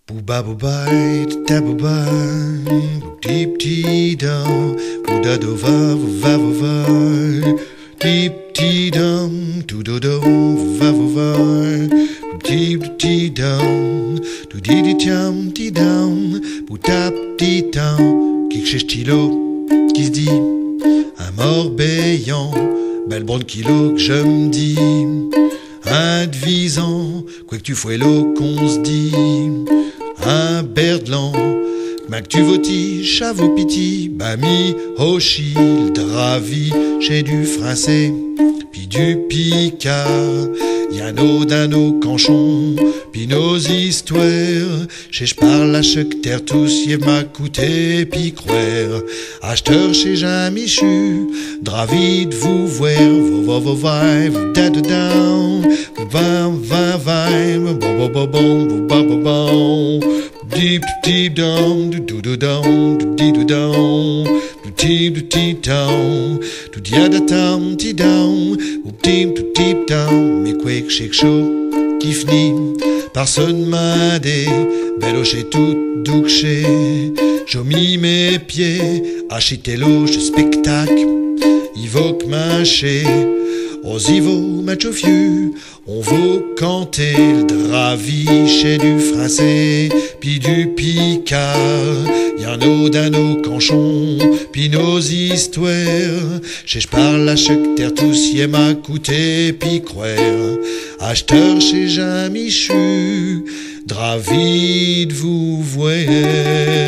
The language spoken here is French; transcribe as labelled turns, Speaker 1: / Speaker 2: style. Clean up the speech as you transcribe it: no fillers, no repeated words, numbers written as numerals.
Speaker 1: Booba boobai, da boobai, deep tea down, booda do va va va va, deep tea down, do do do va va va, deep tea down, do di di tiam ti down, boutap ti down, quelque chose stylo qui se dit, un morbéillant, belle bande kilo que je me dis, advisant, quoi que tu fouais l'eau qu'on se dit. Un berdelan, mac tu voti, chavo piti, bami, hochi, le dravi, j'ai du français, puis du picard, yano dano canchon, puis nos histoires, chez j'parle à chaque terre tous, y'a m'a coûté, puis croire, acheteur chez Jamichu, dravide vous voir, vo vive, da da down, va bon bon bon bon bon bon bon. Deep deep down, do do down, do di do down, do deep down, do di da down, ti down, do deep down, mais quoi que quelque chose qui finit par sonne m'a des bello chez tout douché, j'ai mis mes pieds, achitez-lo, je spectacle, ivoque mâché. Osivo, macho fiu, on vaut canter le dravi chez du français, puis du picard, y'en a nos canchons, puis nos histoires, chez j'parle à chaque terre tous y m'a coûté, puis croire, acheteur chez Jamichu, dravide vous voyez.